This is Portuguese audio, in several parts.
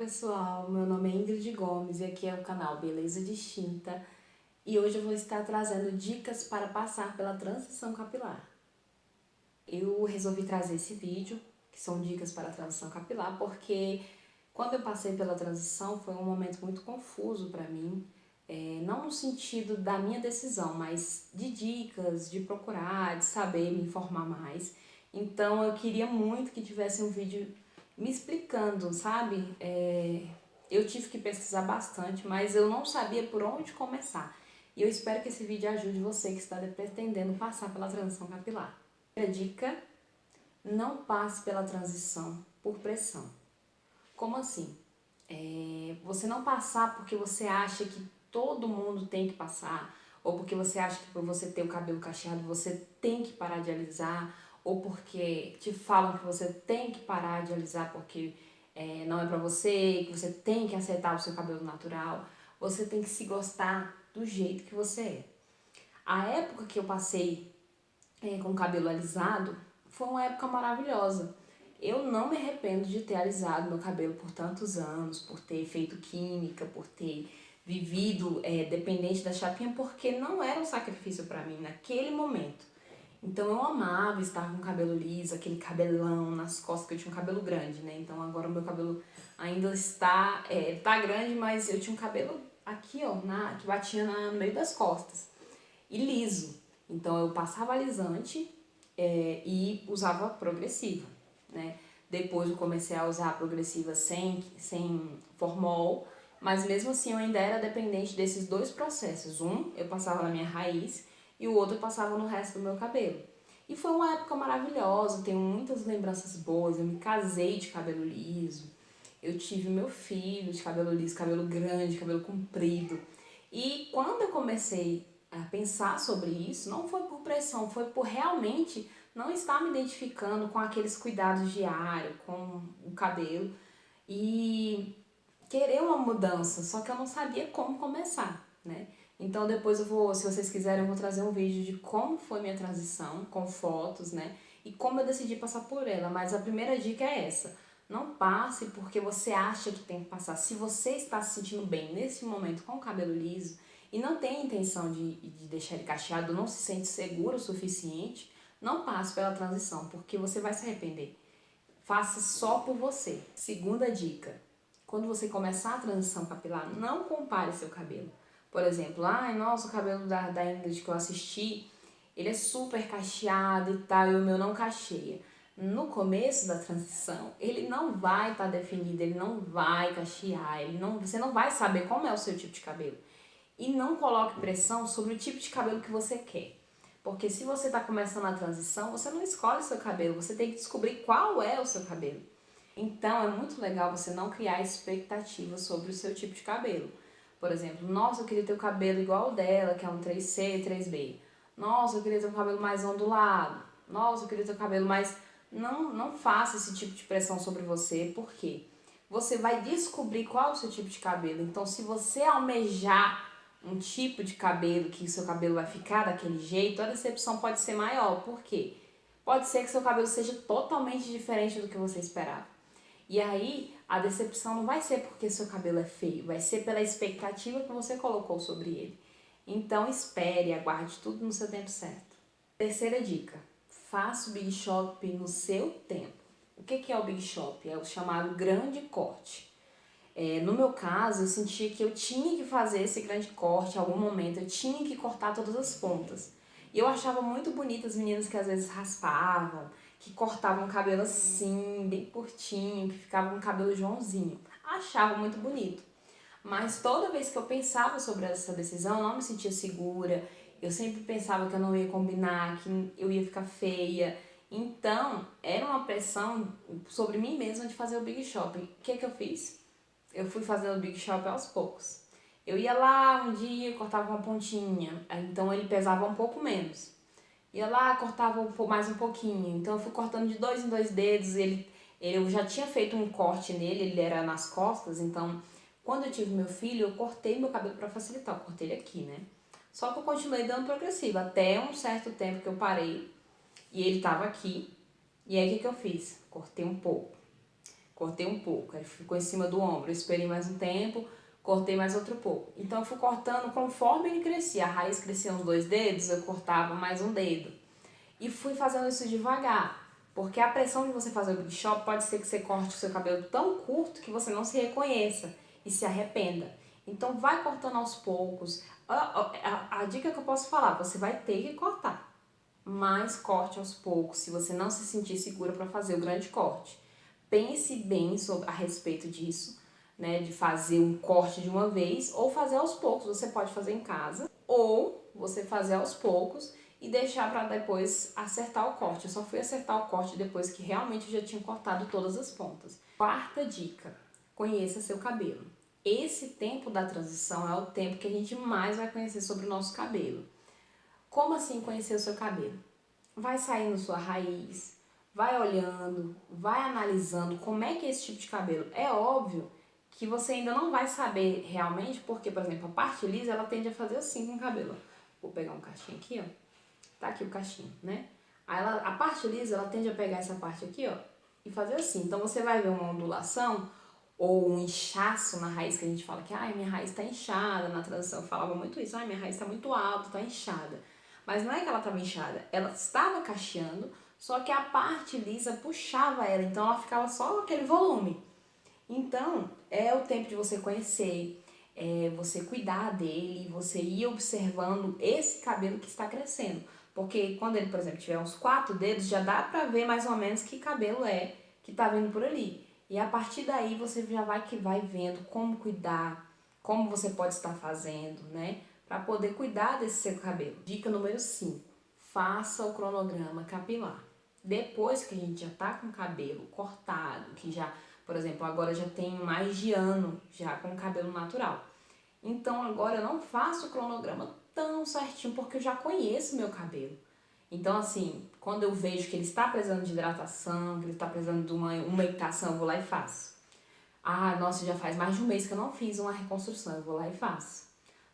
pessoal, meu nome é Ingrid Gomes e aqui é o canal Beleza Distinta e hoje eu vou estar trazendo dicas para passar pela transição capilar. Eu resolvi trazer esse vídeo, que são dicas para a transição capilar, porque quando eu passei pela transição foi um momento muito confuso para mim, não no sentido da minha decisão, mas de dicas, de procurar, de saber me informar mais. Então eu queria muito que tivesse um vídeo me explicando, sabe? Eu tive que pesquisar bastante, mas eu não sabia por onde começar. E eu espero que esse vídeo ajude você que está pretendendo passar pela transição capilar. Primeira dica: não passe pela transição por pressão. Como assim? Você não passar porque você acha que todo mundo tem que passar, ou porque você acha que por você ter o cabelo cacheado você tem que parar de alisar, ou porque te falam que você tem que parar de alisar porque não é pra você, que você tem que aceitar o seu cabelo natural. Você tem que se gostar do jeito que você é. A época que eu passei com o cabelo alisado foi uma época maravilhosa. Eu não me arrependo de ter alisado meu cabelo por tantos anos, por ter feito química, por ter vivido dependente da chapinha, porque não era um sacrifício para mim naquele momento. Então eu amava estar com o cabelo liso, aquele cabelão nas costas, porque eu tinha um cabelo grande, né? Então agora o meu cabelo ainda tá grande, mas eu tinha um cabelo aqui, ó, que batia no meio das costas e liso. Então eu passava alisante e usava progressiva, né? Depois eu comecei a usar a progressiva sem formol, mas mesmo assim eu ainda era dependente desses dois processos. Um eu passava na minha raiz e o outro eu passava no resto do meu cabelo. E foi uma época maravilhosa, tenho muitas lembranças boas. Eu me casei de cabelo liso, eu tive meu filho de cabelo liso, cabelo grande, cabelo comprido. E quando eu comecei a pensar sobre isso, não foi por pressão, foi por realmente não estar me identificando com aqueles cuidados diários, com o cabelo e querer uma mudança, só que eu não sabia como começar, né? Então depois se vocês quiserem, eu vou trazer um vídeo de como foi minha transição, com fotos, né? E como eu decidi passar por ela, mas a primeira dica é essa: não passe porque você acha que tem que passar. Se você está se sentindo bem nesse momento com o cabelo liso e não tem intenção de deixar ele cacheado, não se sente seguro o suficiente, não passe pela transição, porque você vai se arrepender. Faça só por você. Segunda dica: quando você começar a transição capilar, não compare seu cabelo. Por exemplo, ai, nossa, o cabelo da Ingrid que eu assisti, ele é super cacheado e tal, e o meu não cacheia. No começo da transição, ele não vai estar definido, ele não vai cachear, você não vai saber como é o seu tipo de cabelo. E não coloque pressão sobre o tipo de cabelo que você quer. Porque se você está começando a transição, você não escolhe o seu cabelo, você tem que descobrir qual é o seu cabelo. Então é muito legal você não criar expectativas sobre o seu tipo de cabelo. Por exemplo, nossa, eu queria ter o cabelo igual o dela, que é um 3C, 3B. Nossa, eu queria ter um cabelo mais ondulado. Nossa, eu queria ter um cabelo mais... Não faça esse tipo de pressão sobre você, porque você vai descobrir qual é o seu tipo de cabelo. Então, se você almejar um tipo de cabelo, que o seu cabelo vai ficar daquele jeito, a decepção pode ser maior. Por quê? Pode ser que seu cabelo seja totalmente diferente do que você esperava. E aí, a decepção não vai ser porque seu cabelo é feio, vai ser pela expectativa que você colocou sobre ele. Então, espere, aguarde tudo no seu tempo certo. Terceira dica: faça o Big Shop no seu tempo. O que é o Big Shop? É o chamado grande corte. No meu caso, eu sentia que eu tinha que fazer esse grande corte em algum momento, eu tinha que cortar todas as pontas. E eu achava muito bonito as meninas que às vezes raspavam, que cortavam o cabelo assim, bem curtinho, que ficava com o cabelo Joãozinho. Achava muito bonito. Mas toda vez que eu pensava sobre essa decisão, eu não me sentia segura. Eu sempre pensava que eu não ia combinar, que eu ia ficar feia. Então, era uma pressão sobre mim mesma de fazer o Big Shop. O que eu fiz? Eu fui fazendo o Big Shop aos poucos. Eu ia lá um dia, cortava uma pontinha, então ele pesava um pouco menos. Ia lá, cortava mais um pouquinho, então eu fui cortando de 2 em 2 dedos. Eu já tinha feito um corte nele, ele era nas costas, então quando eu tive meu filho, eu cortei meu cabelo para facilitar, eu cortei ele aqui, né? Só que eu continuei dando progressiva, até um certo tempo que eu parei, e ele tava aqui, e aí o que eu fiz? Cortei um pouco. cortei um pouco, aí ficou em cima do ombro, eu esperei mais um tempo, cortei mais outro pouco. Então eu fui cortando conforme ele crescia, a raiz crescia uns 2 dedos, eu cortava mais um dedo. E fui fazendo isso devagar, porque a pressão de você fazer o Big Shop pode ser que você corte o seu cabelo tão curto que você não se reconheça e se arrependa. Então vai cortando aos poucos. A dica que eu posso falar, você vai ter que cortar, mas corte aos poucos, se você não se sentir segura para fazer o grande corte. Pense bem a respeito disso, né, de fazer um corte de uma vez ou fazer aos poucos. Você pode fazer em casa ou você fazer aos poucos e deixar para depois acertar o corte. Eu só fui acertar o corte depois que realmente eu já tinha cortado todas as pontas. Quarta dica, conheça seu cabelo. Esse tempo da transição é o tempo que a gente mais vai conhecer sobre o nosso cabelo. Como assim conhecer o seu cabelo? Vai saindo sua raiz, vai olhando, vai analisando como é que é esse tipo de cabelo. É óbvio que você ainda não vai saber realmente, porque, por exemplo, a parte lisa, ela tende a fazer assim com o cabelo. Vou pegar um cachinho aqui, ó. Tá aqui o cachinho, né? Aí a parte lisa, ela tende a pegar essa parte aqui, ó, e fazer assim. Então você vai ver uma ondulação ou um inchaço na raiz, que a gente fala que, ai, minha raiz tá inchada. Na transição eu falava muito isso, ai, minha raiz tá muito alta, tá inchada. Mas não é que ela estava inchada, ela estava cacheando, só que a parte lisa puxava ela, então ela ficava só aquele volume. Então, é o tempo de você conhecer, você cuidar dele, você ir observando esse cabelo que está crescendo. Porque quando ele, por exemplo, tiver uns 4 dedos, já dá pra ver mais ou menos que cabelo é que tá vindo por ali. E a partir daí você já vai vendo como cuidar, como você pode estar fazendo, né? Para poder cuidar desse seu cabelo. Dica número 5. Faça o cronograma capilar. Depois que a gente já tá com o cabelo cortado, que já, por exemplo, agora já tem mais de ano já com o cabelo natural. Então agora eu não faço o cronograma tão certinho porque eu já conheço meu cabelo. Então assim, quando eu vejo que ele está precisando de hidratação, que ele está precisando de uma umectação, eu vou lá e faço. Ah, nossa, já faz mais de um mês que eu não fiz uma reconstrução, eu vou lá e faço.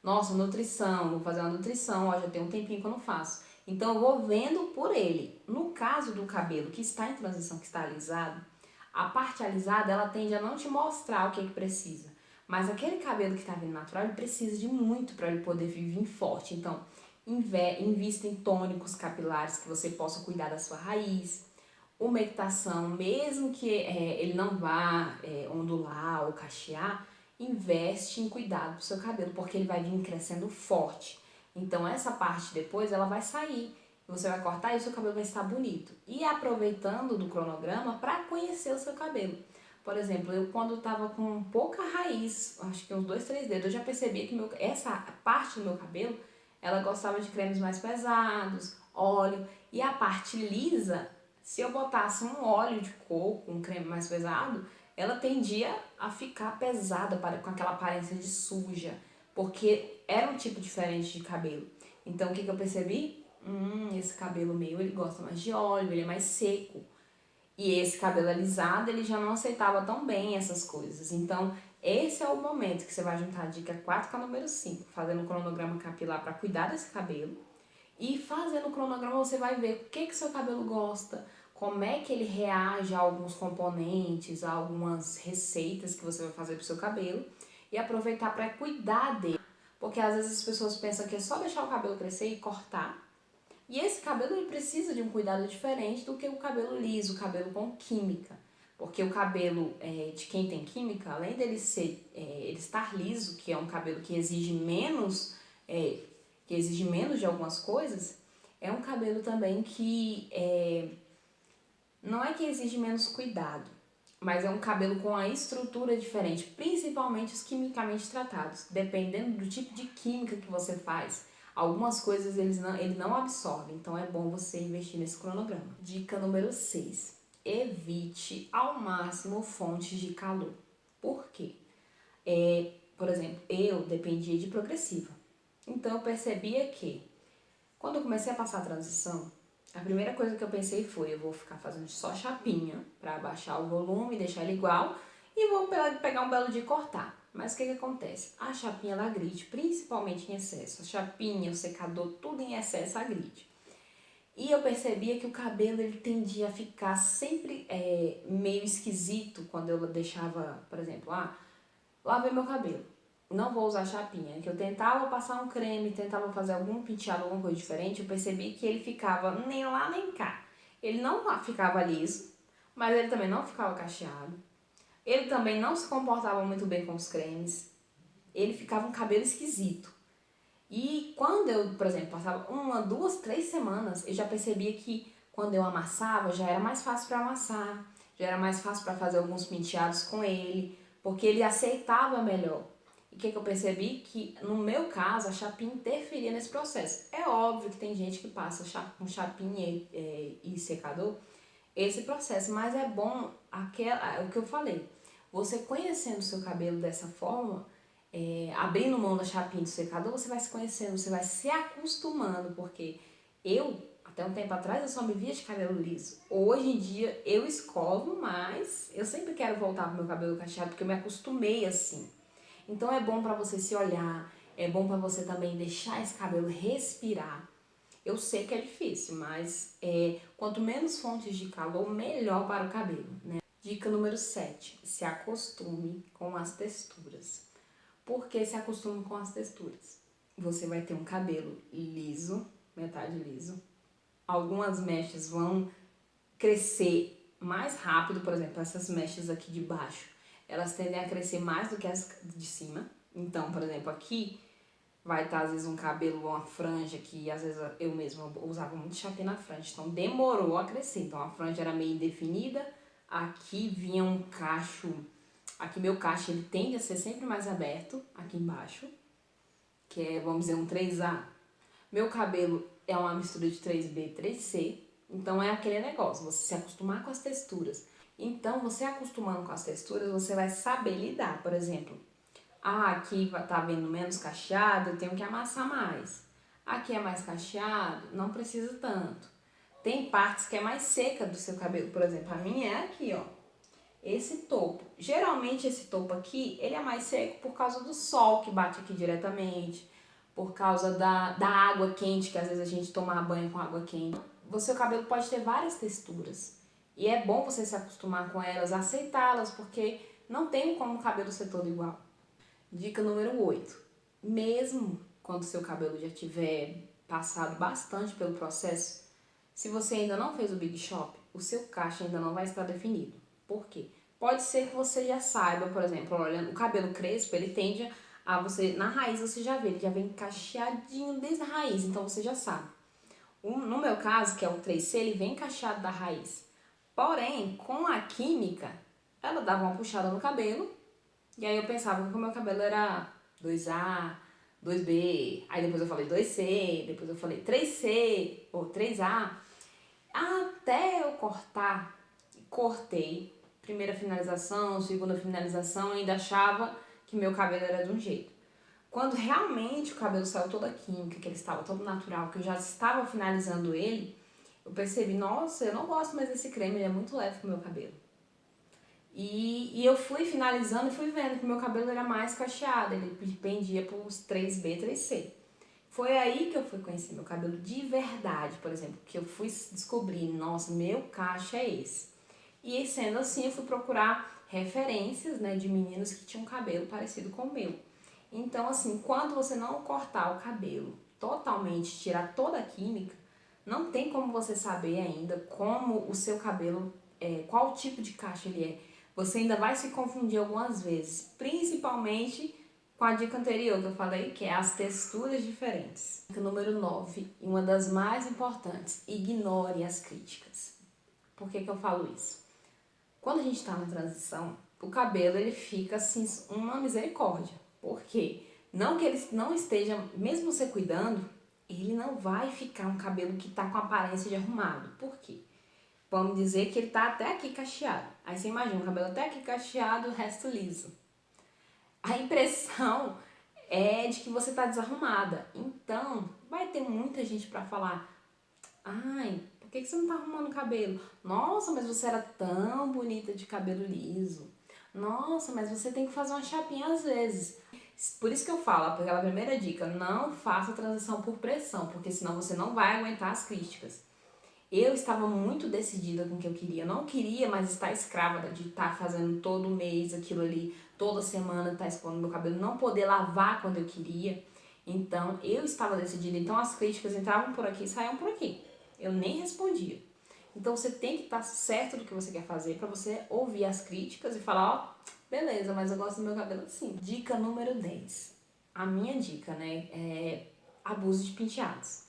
Nossa, nutrição, vou fazer uma nutrição, ó, já tem um tempinho que eu não faço. Então eu vou vendo por ele. No caso do cabelo que está em transição, que está alisado, a parte alisada ela tende a não te mostrar o que precisa. Mas aquele cabelo que está vindo natural, ele precisa de muito para ele poder vir forte. Então, invista em tônicos capilares que você possa cuidar da sua raiz. Umectação, mesmo que ele não vá ondular ou cachear, investe em cuidado do seu cabelo, porque ele vai vir crescendo forte. Então essa parte depois ela vai sair, você vai cortar e o seu cabelo vai estar bonito. E aproveitando do cronograma para conhecer o seu cabelo. Por exemplo, eu quando estava com pouca raiz, acho que uns 2, 3 dedos, eu já percebia que essa parte do meu cabelo, ela gostava de cremes mais pesados, óleo, e a parte lisa, se eu botasse um óleo de coco, um creme mais pesado, ela tendia a ficar pesada, com aquela aparência de suja, porque era um tipo diferente de cabelo. Então o que eu percebi? Esse cabelo meu, ele gosta mais de óleo, ele é mais seco. E esse cabelo alisado, ele já não aceitava tão bem essas coisas. Então, esse é o momento que você vai juntar a dica 4 com a número 5, fazendo o cronograma capilar para cuidar desse cabelo. E fazendo o cronograma você vai ver o que seu cabelo gosta, como é que ele reage a alguns componentes, a algumas receitas que você vai fazer pro seu cabelo e aproveitar para cuidar dele. Porque às vezes as pessoas pensam que é só deixar o cabelo crescer e cortar. E esse cabelo ele precisa de um cuidado diferente do que o cabelo liso, o cabelo com química. Porque o cabelo de quem tem química, além dele ele estar liso, que é um cabelo que exige menos de algumas coisas, é um cabelo também que não é que exige menos cuidado, mas é um cabelo com a estrutura diferente, principalmente os quimicamente tratados. Dependendo do tipo de química que você faz, algumas coisas ele não absorve, então é bom você investir nesse cronograma. Dica número 6. Evite ao máximo fontes de calor. Por quê? Por exemplo, eu dependia de progressiva. Então eu percebia que quando eu comecei a passar a transição, a primeira coisa que eu pensei foi, eu vou ficar fazendo só chapinha para abaixar o volume, deixar ele igual e vou pegar um belo dia e cortar. Mas o que acontece? A chapinha ela agride, principalmente em excesso. A chapinha, o secador, tudo em excesso agride. E eu percebia que o cabelo ele tendia a ficar sempre meio esquisito quando eu deixava, por exemplo, lavei meu cabelo. Não vou usar chapinha, que eu tentava passar um creme, tentava fazer algum penteado, alguma coisa diferente, eu percebi que ele ficava nem lá nem cá. Ele não ficava liso, mas ele também não ficava cacheado. Ele também não se comportava muito bem com os cremes. Ele ficava um cabelo esquisito. E quando eu, por exemplo, passava 1, 2, 3 semanas, eu já percebia que quando eu amassava, já era mais fácil para amassar, já era mais fácil para fazer alguns penteados com ele, porque ele aceitava melhor. E o que eu percebi? Que no meu caso, a chapinha interferia nesse processo. É óbvio que tem gente que passa com chapinha e secador esse processo, mas é bom o que eu falei. Você conhecendo o seu cabelo dessa forma, abrindo mão da chapinha do secador, você vai se conhecendo, você vai se acostumando, porque até um tempo atrás, eu só me via de cabelo liso. Hoje em dia, eu escovo, mas eu sempre quero voltar pro meu cabelo cacheado, porque eu me acostumei assim. Então, é bom pra você se olhar, é bom pra você também deixar esse cabelo respirar. Eu sei que é difícil, mas quanto menos fontes de calor, melhor para o cabelo, né? Dica número 7. Se acostume com as texturas. Por que se acostume com as texturas? Você vai ter um cabelo liso, metade liso. Algumas mechas vão crescer mais rápido, por exemplo, essas mechas aqui de baixo, elas tendem a crescer mais do que as de cima. Então, por exemplo, aqui vai estar às vezes um cabelo, uma franja que às vezes eu mesma usava muito chapinha na franja, então demorou a crescer. Então a franja era meio indefinida, aqui vinha um cacho, aqui meu cacho ele tende a ser sempre mais aberto, aqui embaixo, que é, vamos dizer, um 3A. Meu cabelo é uma mistura de 3B e 3C, então é aquele negócio, você se acostumar com as texturas. Então, você acostumando com as texturas, você vai saber lidar, por exemplo, aqui tá vendo menos cacheado, eu tenho que amassar mais. Aqui é mais cacheado, não precisa tanto. Tem partes que é mais seca do seu cabelo, por exemplo, a minha é aqui, ó. Esse topo. Geralmente esse topo aqui, ele é mais seco por causa do sol que bate aqui diretamente, por causa da água quente, que às vezes a gente toma banho com água quente. O seu cabelo pode ter várias texturas. E é bom você se acostumar com elas, aceitá-las, porque não tem como o cabelo ser todo igual. Dica número 8. Mesmo quando o seu cabelo já tiver passado bastante pelo processo, se você ainda não fez o Big Shop, o seu cacho ainda não vai estar definido. Por quê? Pode ser que você já saiba, por exemplo, olhando o cabelo crespo, ele tende a você, na raiz você já vê, ele já vem cacheadinho desde a raiz, então você já sabe. No meu caso, que é o 3C, ele vem cacheado da raiz. Porém, com a química, ela dava uma puxada no cabelo, e aí eu pensava que o meu cabelo era 2A, 2B, aí depois eu falei 2C, depois eu falei 3C ou 3A, até eu cortei, primeira finalização, segunda finalização, ainda achava que meu cabelo era de um jeito. Quando realmente o cabelo saiu toda a química, que ele estava todo natural, que eu já estava finalizando ele, eu percebi, nossa, eu não gosto mais desse creme, ele é muito leve pro meu cabelo. E eu fui finalizando e fui vendo que o meu cabelo era mais cacheado, ele pendia para os 3B, 3C. Foi aí que eu fui conhecer meu cabelo de verdade, por exemplo, que eu fui descobrir, nossa, meu cacho é esse. E sendo assim, eu fui procurar referências, né, de meninos que tinham cabelo parecido com o meu. Então, assim, quando você não cortar o cabelo totalmente, tirar toda a química, não tem como você saber ainda como o seu cabelo, qual tipo de cacho ele é. Você ainda vai se confundir algumas vezes, principalmente com a dica anterior que eu falei, que é as texturas diferentes. Dica número 9, e uma das mais importantes, ignore as críticas. Por que eu falo isso? Quando a gente está na transição, o cabelo ele fica assim, uma misericórdia. Por quê? Não que ele não esteja, mesmo você cuidando, ele não vai ficar um cabelo que está com aparência de arrumado. Por quê? Vamos dizer que ele tá até aqui cacheado. Aí você imagina o cabelo até aqui cacheado, o resto liso. A impressão é de que você tá desarrumada. Então, vai ter muita gente pra falar: ai, por que você não tá arrumando o cabelo? Nossa, mas você era tão bonita de cabelo liso. Nossa, mas você tem que fazer uma chapinha às vezes. Por isso que eu falo, aquela primeira dica, não faça transição por pressão, porque senão você não vai aguentar as críticas. Eu estava muito decidida com o que eu queria. Eu não queria mais estar escrava de estar fazendo todo mês aquilo ali, toda semana estar expondo meu cabelo, não poder lavar quando eu queria. Então, eu estava decidida. Então, as críticas entravam por aqui e saíam por aqui. Eu nem respondia. Então, você tem que estar certo do que você quer fazer para você ouvir as críticas e falar, ó, beleza, mas eu gosto do meu cabelo assim. Dica número 10. A minha dica, né, é abuse de penteados.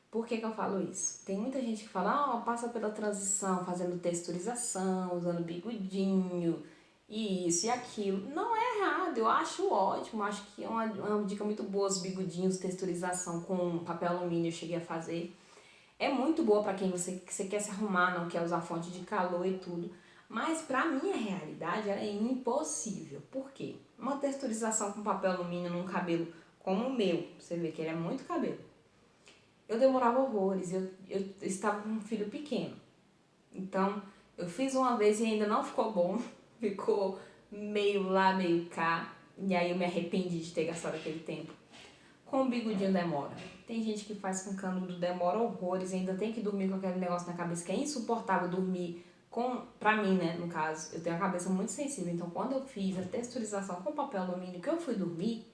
Por que eu falo isso? Tem muita gente que fala, passa pela transição fazendo texturização, usando bigodinho, e isso e aquilo. Não é errado, eu acho ótimo, acho que é uma dica muito boa os bigodinhos, texturização com papel alumínio eu cheguei a fazer. É muito boa para quem que você quer se arrumar, não quer usar fonte de calor e tudo. Mas pra minha realidade ela é impossível. Por quê? Uma texturização com papel alumínio num cabelo como o meu, você vê que ele é muito cabelo. Eu demorava horrores, eu estava com um filho pequeno. Então, eu fiz uma vez e ainda não ficou bom. Ficou meio lá, meio cá. E aí eu me arrependi de ter gastado aquele tempo. Com o bigodinho demora. Tem gente que faz com canudo, demora horrores, ainda tem que dormir com aquele negócio na cabeça, que é insuportável dormir pra mim, né, no caso, eu tenho a cabeça muito sensível, então quando eu fiz a texturização com papel alumínio, que eu fui dormir,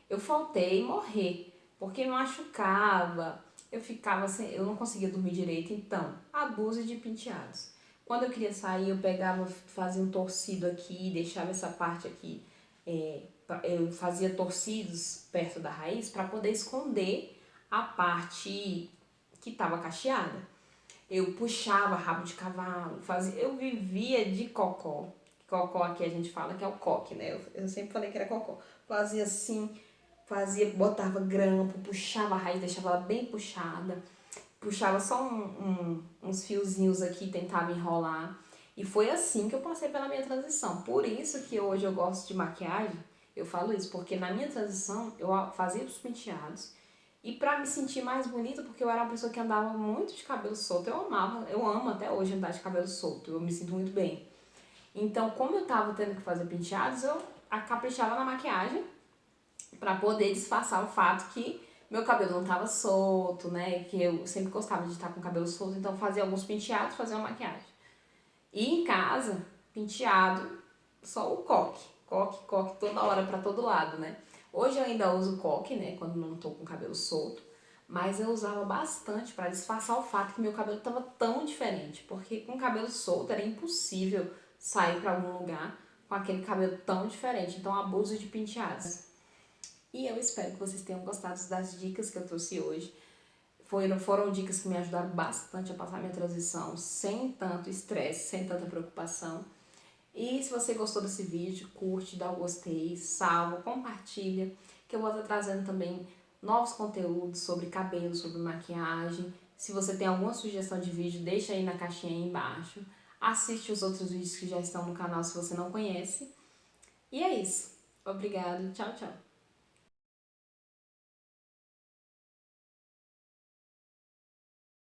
eu faltei morrer, porque machucava, eu ficava sem, eu não conseguia dormir direito, então, abuse de penteados. Quando eu queria sair, eu pegava, fazia um torcido aqui, deixava essa parte aqui, eu fazia torcidos perto da raiz para poder esconder a parte que estava cacheada. Eu puxava rabo de cavalo, eu vivia de cocó. Cocó aqui a gente fala que é o coque, né? Eu sempre falei que era cocó. Fazia assim, botava grampo, puxava a raiz, deixava ela bem puxada. Puxava só uns fiozinhos aqui, tentava enrolar. E foi assim que eu passei pela minha transição. Por isso que hoje eu gosto de maquiagem, eu falo isso, porque na minha transição eu fazia os penteados. E pra me sentir mais bonita, porque eu era uma pessoa que andava muito de cabelo solto, eu amo até hoje andar de cabelo solto, eu me sinto muito bem. Então, como eu tava tendo que fazer penteados, eu caprichava na maquiagem pra poder disfarçar o fato que meu cabelo não tava solto, né? Que eu sempre gostava de estar com o cabelo solto, então fazia alguns penteados, fazia uma maquiagem. E em casa, penteado, só o coque. Coque toda hora pra todo lado, né? Hoje eu ainda uso coque, né? Quando não tô com o cabelo solto. Mas eu usava bastante pra disfarçar o fato que meu cabelo tava tão diferente. Porque com o cabelo solto era impossível sair pra algum lugar com aquele cabelo tão diferente. Então abuso de penteados. E eu espero que vocês tenham gostado das dicas que eu trouxe hoje. Foram dicas que me ajudaram bastante a passar minha transição sem tanto estresse, sem tanta preocupação. E se você gostou desse vídeo, curte, dá o gostei, salva, compartilha, que eu vou estar trazendo também novos conteúdos sobre cabelo, sobre maquiagem. Se você tem alguma sugestão de vídeo, deixa aí na caixinha aí embaixo. Assiste os outros vídeos que já estão no canal se você não conhece. E é isso. Obrigada. Tchau, tchau.